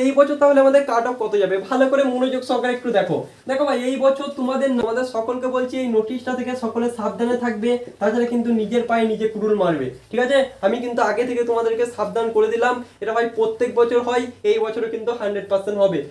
এই বছর তাহলে আমাদের কাট অফ কত যাবে ভালো করে মনোযোগ সহকারে একটু দেখো। দেখো ভাই এই বছর আমাদের সকলকে বলছি এই নোটিশটা থেকে সকলে সাবধানে থাকবে, তাছাড়া কিন্তু নিজের পায়ে নিজে কুড়ুল মারবে, ঠিক আছে? আমি কিন্তু আগে থেকে তোমাদেরকে সাবধান করে দিলাম, এটা ভাই প্রত্যেক বছর হয়, এই বছরও কিন্তু 100% হবে।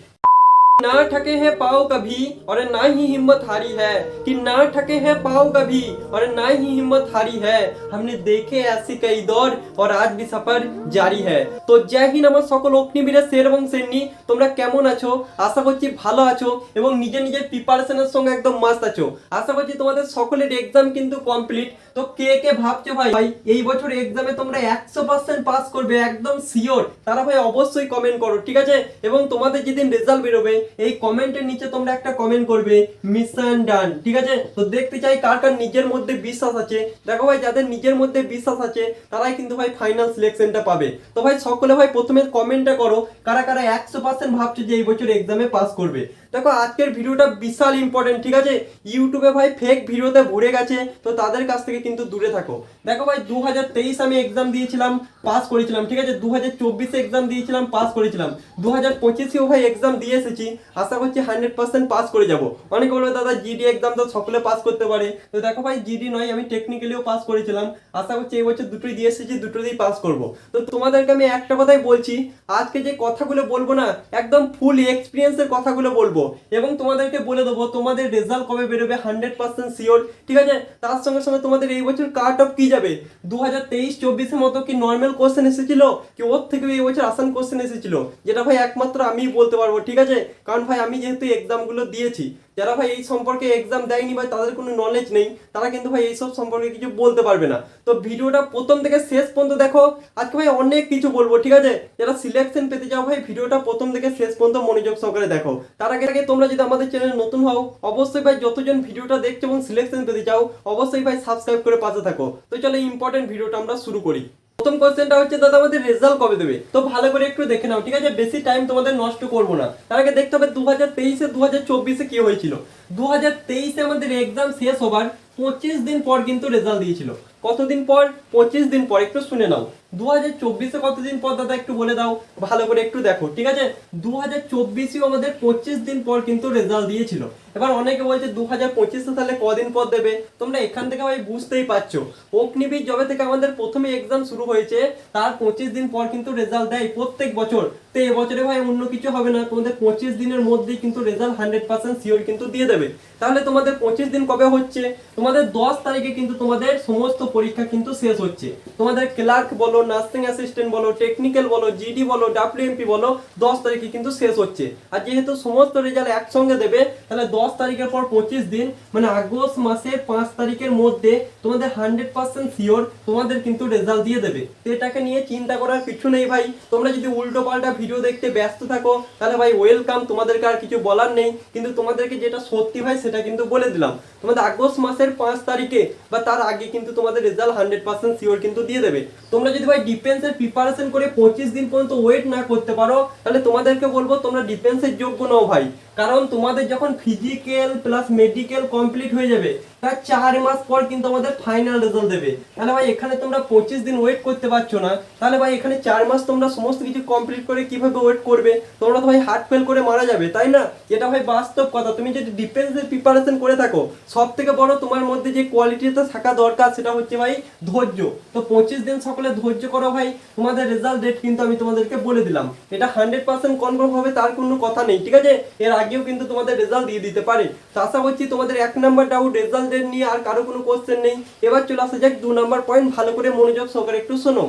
ना ठके है पाओ कभी और ना ही हिम्मत हारी है, कि ना ठके है पाओ कभी और ना ही हिम्मत हारी है, हमने देखे ऐसे कई दौर और आज भी सफर জারি है। তো জয় হিন্দ আমার সকল অগ্নিবীরের শের এবং শেরনি, তোমরা কেমন আছো? আশা করছি ভালো আছো এবং নিজের নিজের প্রিপারেশনের সঙ্গে একদম মাস্ত আছো। আশা করছি তোমাদের সকলের এক্সাম কিন্তু কমপ্লিট। তো কে কে ভাবছো ভাই এই বছর এক্সামে তোমরা 100% পাস করবে একদম শিওর, তারা ভাই অবশ্যই কমেন্ট করো, ঠিক আছে? এবং তোমাদের যেদিন রেজাল্ট বেরোবে এই কমেন্টের নিচে তোমরা একটা কমেন্ট করবে মিশন ডান, ঠিক আছে? তো দেখতে চাই কার কার নিজের মধ্যে বিশ্বাস আছে। দেখো ভাই যাদের নিজের মধ্যে বিশ্বাস আছে তারাই কিন্তু ভাই ফাইনাল সিলেকশনটা পাবে। তো ভাই সকলে ভাই প্রথমে কমেন্টটা করো কারা কারা 100% ভাবছো যে এই বছর এক্সামে পাস করবে। দেখো আজকের ভিডিওটা বিশাল ইম্পর্টেন্ট, ঠিক আছে? ইউটিউবে ভাই ফেক ভিডিওতে ভরে গেছে, তো তাদের কাছ থেকে কিন্তু দূরে থাকো। দেখো ভাই 2023 আমি এক্সাম দিয়েছিলাম, পাস করেছিলাম, ঠিক আছে? 2024 এক্সাম দিয়েছিলাম, পাস করেছিলাম। 2025 ভাই এক্সাম দিয়ে এসেছি, আশা করছি 100% পাস করে যাব। অনেকে বলবে দাদা জিডি এক্সাম তো সকলে পাস করতে পারে, তো দেখো ভাই জিডি নয়, আমি টেকনিক্যালিও পাস করেছিলাম। আশা করছি এই বছর দুটোই দিয়ে এসেছি, দুটোতেই পাস করব। তো তোমাদেরকে আমি একটা কথাই বলছি, আজকে যে কথাগুলো বলবো না একদম ফুল এক্সপিরিয়েন্সের কথাগুলো বলবো এবং তোমাদেরকে বলে দেবো তোমাদের রেজাল্ট কবে বেরোবে 100% শিওর, ঠিক আছে? তার সঙ্গে সঙ্গে তোমাদের এই বছর কাট অফ কি যাবে, 2023-24 মতো কি নর্মাল কোশ্চেন এসেছিল, কি ওর থেকে এই বছর আসান কোশ্চেন এসেছিল, যেটা ভাই একমাত্র আমিই বলতে পারবো, ঠিক আছে? কারণ ভাই আমি যেহেতু এক্সামগুলো দিয়েছি। যারা ভাই এই সম্পর্কে এক্সাম দেয়নি বা তাদের কোনো নলেজ নেই, তারা কিন্তু ভাই এইসব সম্পর্কে কিছু বলতে পারবে না। তো ভিডিওটা প্রথম থেকে শেষ পর্যন্ত দেখো, আজকে ভাই অনেক কিছু বলবো, ঠিক আছে? যারা সিলেকশন পেতে চাও ভাই ভিডিওটা প্রথম থেকে শেষ পর্যন্ত মনোযোগ সহকারে দেখো। তার আগে তোমরা যদি আমাদের চ্যানেলে নতুন হও অবশ্যই ভাই যতজন ভিডিওটা দেখছো এবং সিলেকশন পেতে চাও অবশ্যই ভাই সাবস্ক্রাইব করে পাশে থাকো। তো চলো ইম্পর্টেন্ট ভিডিওটা আমরা শুরু করি। প্রথম কোশ্চেনটা হচ্ছে দাদা আমাদের রেজাল্ট কবে দেবে? তো ভালো করে একটু দেখে নাও, ঠিক আছে? বেশি টাইম তোমাদের নষ্ট করবো না। তার আগে দেখতে হবে 2023-এ 2024-এ কি হয়েছিল। 2023-এ আমাদের এক্সাম শেষ হবার 25 দিন পর কিন্তু রেজাল্ট দিয়েছিল। কতদিন পর? 25 দিন পর। একটু শুনে নাও 2024-এ কতদিন পর দাদা একটু বলে দাও, ভালো করে একটু দেখো, ঠিক আছে? 2024-এও আমাদের 25 দিন পর কিন্তু রেজাল্ট দিয়েছিল। এবার অনেকে বলছে 2025-এ তাহলে কদিন পর দেবে? তোমরা এখান থেকে ভাই বুঝতেই পারছো, অগ্নিবীর যবে থেকে আমাদের প্রথমে এক্সাম শুরু হয়েছে তার 25 দিন পর কিন্তু রেজাল্ট দেয় প্রত্যেক বছর। তো এবছরে ভাই অন্য কিছু হবে না, তোমাদের 25 দিনের মধ্যেই কিন্তু রেজাল্ট 100% শিওর কিন্তু দিয়ে দেবে। তাহলে তোমাদের 25 দিন কবে হচ্ছে? তোমাদের 10 তারিখে কিন্তু তোমাদের সমস্ত পরীক্ষা কিন্তু শেষ হচ্ছে। তোমাদের ক্লার্ক বলো, নার্সিং অ্যাসিস্ট্যান্ট বলো, টেকনিক্যাল বলো, জিডি বলো, ডাব্লিউএমপি বলো, 10 তারিখে কিন্তু শেষ হচ্ছে। আর যেহেতু সমস্ত রেজাল্ট একসঙ্গে দেবে তাহলে 10 তারিখের পর 25 দিন মানে আগস্ট মাসের 5 তারিখের মধ্যে তোমাদের 100% শিওর তোমাদের কিন্তু রেজাল্ট দিয়ে দেবে। তো এটাকে নিয়ে চিন্তা করার কিছু নেই ভাই। তোমরা যদি উল্টো পাল্টা ভিডিও দেখতে ব্যস্ত থাকো তাহলে ভাই ওয়েলকাম, তোমাদেরকে আর কিছু বলার নেই। কিন্তু তোমাদেরকে যেটা সত্যি ভাই সেটা কিন্তু বলে দিলাম, তোমাদের আগস্ট মাসের 5 তারিখে বা তার আগে কিন্তু তোমাদের রেজাল্ট 100% শিওর কিন্তু দিয়ে দেবে। তোমরা যদি ভাই ডিফেন্সের প্রিপারেশন করে 25 দিন পর্যন্ত ওয়েট না করতে পারো তাহলে তোমাদেরকে বলবো তোমরা ডিফেন্সের যোগ্য নও ভাই। কারণ তোমাদের যখন ফিজিক্যাল প্লাস মেডিকেল কমপ্লিট হয়ে যাবে তার 4 মাস পর কিন্তু আমাদের ফাইনাল রেজাল্ট দেবে। তাহলে ভাই এখানে তোমরা 25 দিন ওয়েট করতে পারছো না, তাহলে ভাই এখানে 4 মাস তোমরা সমস্ত কিছু কমপ্লিট করে কিভাবে ওয়েট করবে? তোমরা তো ভাই হার্ট ফেল করে মারা যাবে, তাই না? এটা ভাই বাস্তব কথা। তুমি যদি ডিফেন্সের প্রিপারেশন করে থাকো সব থেকে বড় তোমার মধ্যে যে কোয়ালিটিটা থাকা দরকার সেটা হচ্ছে ভাই ধৈর্য। তো 25 দিন সকলে ধৈর্য করো ভাই, তোমাদের রেজাল্ট ডেট কিন্তু আমি তোমাদেরকে বলে দিলাম। এটা 100% কনফার্ম হবে তার কোনো কথা নেই, ঠিক আছে? এর আগেও কিন্তু তোমাদের রেজাল্ট দিয়ে দিতে পারে। তো আশা করছি তোমাদের 1 নাম্বার ডাউট রেজাল্ট ডেট নিয়ে আর কারো কোনো কোশ্চেন নেই। এবার চলে আসা যাক 2 নাম্বার পয়েন্ট, ভালো করে মনোযোগ সহকারে একটু শোনো।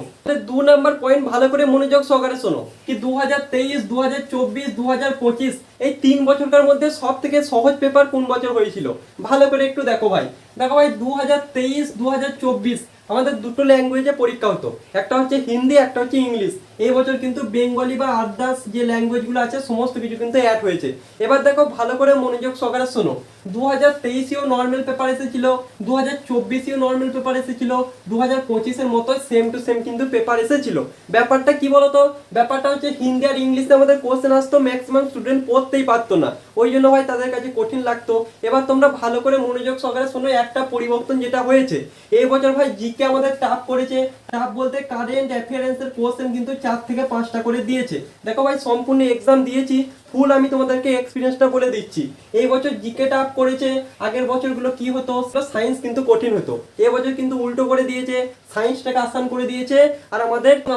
2 নাম্বার পয়েন্ট ভালো করে মনোযোগ সহকারে শোনো, কি 2023, 2024, 2025 এই 3 বছরকার মধ্যে সব থেকে সহজ পেপার কোন বছর হয়েছিল? ভালো করে একটু দেখো ভাই। দেখো ভাই 2023, 2024 আমাদের দুটো ল্যাঙ্গুয়েজে পরীক্ষা হতো, একটা হচ্ছে হিন্দি, একটা হচ্ছে ইংলিশ। এই বছর কিন্তু বেঙ্গলি বা আদার্স যে ল্যাঙ্গুয়েজগুলো আছে সমস্ত কিছু কিন্তু অ্যাড হয়েছে। এবার দেখো ভালো করে মনোযোগ সহকারে শোনো, 2023-এও নর্মাল পেপার এসেছিল, 2024-এও নর্মাল পেপার এসেছিল, 2025-এর মতো সেম টু সেম কিন্তু পেপার এসেছিল। ব্যাপারটা কি বলতো? ব্যাপারটা হচ্ছে হিন্দি আর ইংলিশে আমাদের কোশ্চেন আসতো, ম্যাক্সিমাম স্টুডেন্ট পড়তেই পারতো না, ওই জন্য ভাই তাদের কাছে কঠিন লাগতো। এবার তোমরা ভালো করে মনোযোগ সহকারে শোনো, একটা পরিবর্তন যেটা হয়েছে এই বছর ভাই জিকে আমাদের টাফ করেছে, টাফ বলতে কারেন্ট অ্যাফেয়ারেন্সের কোশ্চেন কিন্তু 4 থেকে 5টা করে দিয়েছে। দেখো ভাই সম্পূর্ণ এক্সাম দিয়েছি, ফুল আমি তোমাদেরকে এক্সপিরিয়েন্সটা বলে দিচ্ছি। এই বছর জিকে টাফ করেছে, আগের বছরগুলো কি হতো সায়েন্স কিন্তু কঠিন হতো, এই বছর কিন্তু উল্টো করে দিয়েছে, সায়েন্সটাকে আসান করে দিয়েছে আর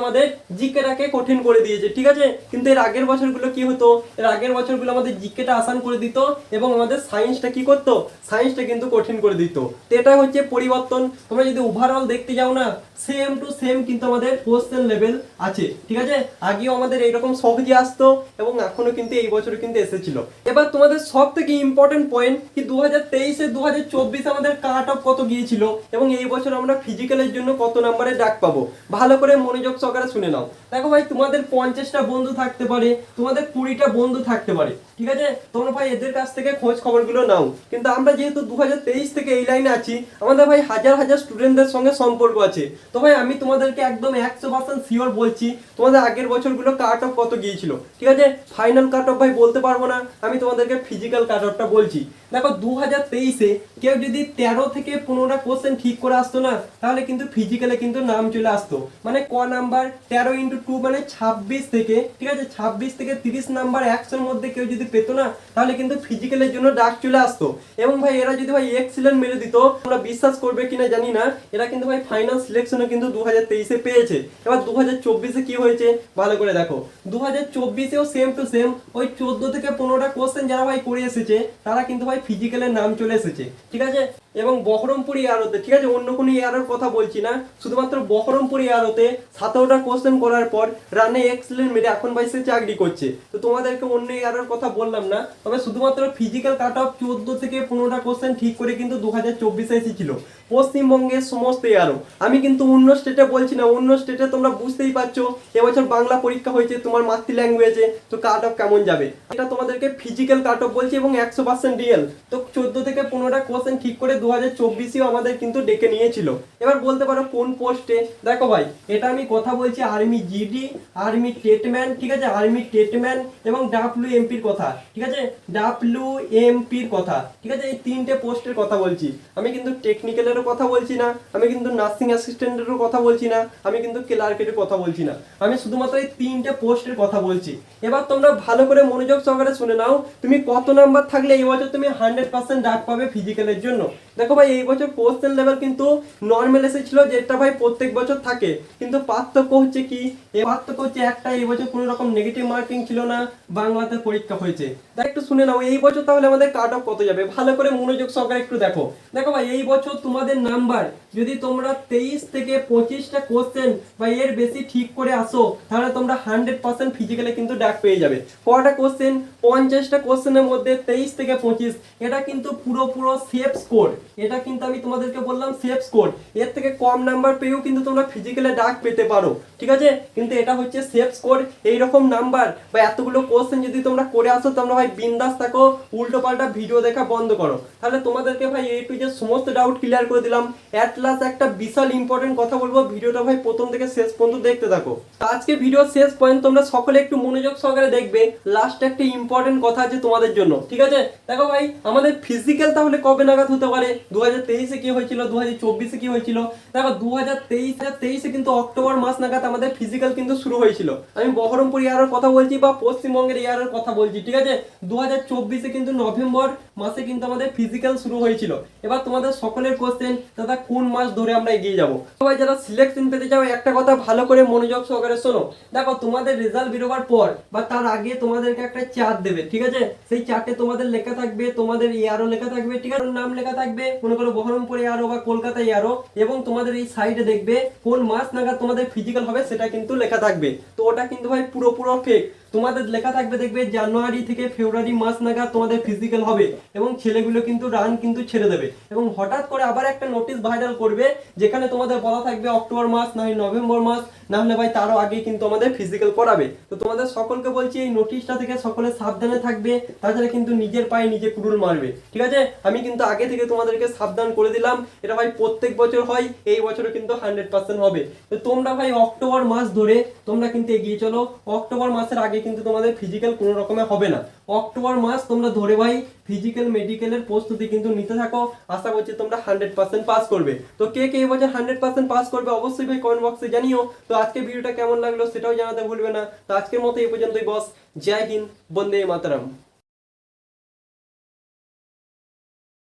আমাদের জিকেটাকে কঠিন করে দিয়েছে, ঠিক আছে। কিন্তু এর আগের বছরগুলো কি হতো, এর আগের বছরগুলো আমাদের জিকেটা আসান করে দিত এবং আমাদের সায়েন্সটা কি করতো, সায়েন্সটা কিন্তু কঠিন করে দিত। তো এটা হচ্ছে পরিবর্তন। তোমরা যদি ওভারঅল দেখতে যাও না, সেম টু সেম কিন্তু আমাদের কোশ্চেন লেভেল আছে, ঠিক আছে। আগেও আমাদের এইরকম সহজে আসতো এবং এখনো কিন্তু এই বছর কিন্তু এসেছিল। এবার তোমাদের সব থেকে ইম্পর্টেন্ট পয়েন্ট কি 2023 2024 আমাদের কাট অফ কত গিয়েছিল এবং এই বছর আমরা ফিজিক্যালের জন্য কত নম্বরে ডাক পাবো, ভালো করে মনোযোগ সহকারে শুনে নাও। দেখো ভাই তোমাদের 50টা বন্ধু থাকতে পারে, তোমাদের 20টা বন্ধু থাকতে পারে, ঠিক আছে। তোমরা ভাই এদের কাছ থেকে খোঁজ খবরগুলো নাও। কিন্তু আমরা যেহেতু 2023 থেকে এই লাইনে আছি, আমাদের ভাই হাজার হাজার স্টুডেন্টদের সঙ্গে সম্পর্ক আছে। তো ভাই আমি তোমাদেরকে একদম 100% শিওর বলছি তোমাদের আগের বছরগুলো কাট অফ কত গিয়েছিল, ঠিক আছে। ফাইনাল কাট অফ ভাই বলতে পারবো না, আমি তোমাদেরকে ফিজিক্যাল কাট অফটা বলছি। দেখো 2023-এ কেউ যদি 13 থেকে 15টা কোশ্চেন ঠিক করে আসতো না, তাহলে কিন্তু ফিজিক্যালে কিন্তু নাম চলে আসতো। মানে ক নাম্বার 13 × 2 মানে 26 থেকে, ঠিক আছে, 26 থেকে 30 নাম্বার 100-এর মধ্যে কেউ যদি পেত না, তাহলে কিন্তু ফিজিক্যালের জন্য ডাক চলে আসতো। এবং ভাই এরা যদি ভাই এক্সিলেন্ট মেরে দিত, তোমরা বিশ্বাস করবে কিনা জানি না, এরা কিন্তু ভাই ফাইনাল সিলেকশনে কিন্তু 2023-এ পেয়েছে। এবার 2024-এ কি হয়েছে ভালো করে দেখো, 2024-এও সেম টু সেম ওই 14 থেকে 15টা কোশ্চেন যারা ভাই করে এসেছে, তারা কিন্তু ভাই ফিজিক্যালের নাম চলে এসেছে, ঠিক আছে। এবং বহরমপুর এআরওতে, ঠিক আছে, অন্য কোনো এআরওর কথা বলছি না, শুধুমাত্র বহরমপুর এআরওতে 17টা কোশ্চেন করার পর রানে এক্সিলেন্ট মেরে এখন ভাই সে চাকরি করছে। তো তোমাদেরকে অন্য এআরওর কথা বললাম না, তবে শুধুমাত্র ফিজিক্যাল কাট অফ 14 থেকে 15টা কোশ্চেন ঠিক করে কিন্তু 2024-এ এসেছিল পশ্চিমবঙ্গের সমস্ত এআরও। আমি কিন্তু অন্য স্টেটে বলছি না, অন্য স্টেটে তোমরা বুঝতেই পারছো এবছর বাংলা পরীক্ষা হয়েছে তোমার মাতৃ ল্যাঙ্গুয়েজে, তো কাট অফ কেমন যাবে। এটা তোমাদেরকে ফিজিক্যাল কাট অফ বলছি এবং 100% রিয়েল। তো 14 থেকে 15টা কোশ্চেন ঠিক করে 2024-এও আমাদের কিন্তু ডেকে নিয়েছিল। এবার বলতে পারো কোন পোস্টে, দেখো ভাই এটা আমি কথা বলছি আর্মি জিডি, আর্মি টেটম্যান, ঠিক আছে, আর্মি টেটম্যান এবং WMPর কথা, ঠিক আছে, WMPর কথা, ঠিক আছে, এই 3টে পোস্টের কথা বলছি। আমি কিন্তু টেকনিক্যালেরও কথা বলছি না, আমি কিন্তু নার্সিং অ্যাসিস্ট্যান্টেরও কথা বলছি না, আমি কিন্তু ক্লার্কেরও কথা বলছি না, আমি শুধুমাত্র এই 3টে পোস্টের কথা বলছি। এবার তোমরা ভালো করে মনোযোগ সহকারে শুনে নাও, তুমি কত নাম্বার থাকলে এই বছর তুমি 100% ডাক পাবে ফিজিক্যালের জন্য। দেখো ভাই এই বছর কোশ্চেন লেভেল কিন্তু নর্মাল এসেছিল, যেটা ভাই প্রত্যেক বছর থাকে, কিন্তু পার্থক্য হচ্ছে কি, এই পার্থক্য হচ্ছে একটা, এই বছর কোনো রকম নেগেটিভ মার্কিং ছিল না, বাংলাতে পরীক্ষা হয়েছে। তাই একটু শুনে নাও এই বছর তাহলে আমাদের কাট অফ কত যাবে, ভালো করে মনোযোগ সহকারে একটু দেখো। দেখো ভাই এই বছর তোমাদের নাম্বার যদি তোমরা 23 থেকে 25টা কোশ্চেন বা এর বেশি ঠিক করে আসো, তাহলে তোমরা 100% ফিজিক্যালে কিন্তু ডাক পেয়ে যাবে। কয়টা কোশ্চেন, 50টা কোশ্চেনের মধ্যে 23 থেকে 25, এটা কিন্তু পুরো সেফ স্কোর। এটা কিন্তু আমি তোমাদেরকে বললাম সেফ স্কোর, এর থেকে কম নাম্বার পেয়েও কিন্তু তোমরা ফিজিক্যালে ডাক পেতে পারো, ঠিক আছে। কিন্তু এটা হচ্ছে সেফ স্কোর। এইরকম নাম্বার বা এতগুলো কোশ্চেন যদি তোমরা করে আসো, তোমরা ভাই বিন্দাস থাকো, উল্টো পাল্টা ভিডিও দেখা বন্ধ করো, তাহলে তোমাদেরকে ভাই এই টু যে সমস্ত ডাউট ক্লিয়ার করে দিলাম। এট লাস্ট একটা বিশাল ইম্পর্টেন্ট কথা বলবো, ভিডিওটা ভাই প্রথম থেকে শেষ পর্যন্ত দেখতে থাকো। আজকে ভিডিও শেষ পয়েন্ট তোমরা সকলে একটু মনোযোগ সহকারে দেখবে, লাস্ট একটা ইম্পর্টেন্ট কথা আছে তোমাদের জন্য, ঠিক আছে। দেখো ভাই আমাদের ফিজিক্যাল তাহলে কবে নাগাদ হতে পারে, 2023-এ কি হয়েছিল, 2024-এ কি হয়েছিল। দেখো 2023-এ কিন্তু অক্টোবর মাস নাগাদ আমাদের ফিজিক্যাল কিন্তু শুরু হয়েছিল। আমি বহরমপুর এয়ারের কথা বলছি বা পশ্চিমবঙ্গের এয়ারের কথা বলছি, ঠিক আছে। 2024-এ কিন্তু নভেম্বর মাসে কিন্তু আমাদের ফিজিক্যাল শুরু হয়েছিল। এবার তোমাদের সকলের কোশ্চেন, দাদা কোন মাস ধরে আমরা এগিয়ে যাবো। সবাই যারা সিলেকশন পেতে যাও একটা কথা ভালো করে মনোযোগ সহকারে শোনো। দেখো তোমাদের রেজাল্ট বেরোবার পর বা তার আগে তোমাদেরকে একটা চার্ট দেবে, ঠিক আছে। সেই চার্টে তোমাদের লেখা থাকবে, তোমাদের এয়ারও লেখা থাকবে, ঠিক আছে, নাম লেখা থাকবে, মনে করো বহরমপুর এয়ারও বা কলকাতা এয়ারও, এবং তোমাদের এই সাইডে দেখবে কোন মাস নাগাদ তোমাদের ফিজিক্যাল হবে সেটা কিন্তু লেখা থাকবে। তো ওটা কিন্তু ভাই পুরো ফেক। তোমাদের লেখা থাকবে দেখবে জানুয়ারি থেকে ফেব্রুয়ারি মাস নাগাদ তোমাদের ফিজিক্যাল হবে এবং ছেলেগুলো কিন্তু রান কিন্তু ছেড়ে দেবে, এবং হঠাৎ করে আবার একটা নোটিশ ভাইরাল করবে যেখানে তোমাদের বলা থাকবে অক্টোবর মাস না হয় নভেম্বর মাস, না হলে ভাই তারও আগে কিন্তু আমাদের ফিজিক্যাল করাবে। তো তোমাদের সকলকে বলছি এই নোটিশটা থেকে সকলে সাবধানে থাকবে, তাছাড়া কিন্তু নিজের পায়ে নিজে কুড়ুল মারবে, ঠিক আছে। আমি কিন্তু আগে থেকে তোমাদেরকে সাবধান করে দিলাম, এটা ভাই প্রত্যেক বছর হয়, এই বছরও কিন্তু 100% হবে। তো তোমরা ভাই অক্টোবর মাস ধরে তোমরা কিন্তু এগিয়ে চলো, অক্টোবর মাসের আগে কিন্তু তোমাদের ফিজিক্যাল কোনো রকমের হবে না। অক্টোবর মাস তোমরা ধরে ভাই ফিজিক্যাল মেডিকেলের প্রস্তুতি কিন্তু নিতে থাকো, আশা করছি তোমরা 100% পাস করবে। তো কে কে এবছর 100% পাস করবে অবশ্যই ভাই কমেন্ট বক্সে জানিও। তো আজকে ভিডিওটা কেমন লাগলো সেটাও জানাতে ভুলবে না। তো আজকের মতো এই পর্যন্তই বস। জয় হিন্দ, বন্দে মাতরম।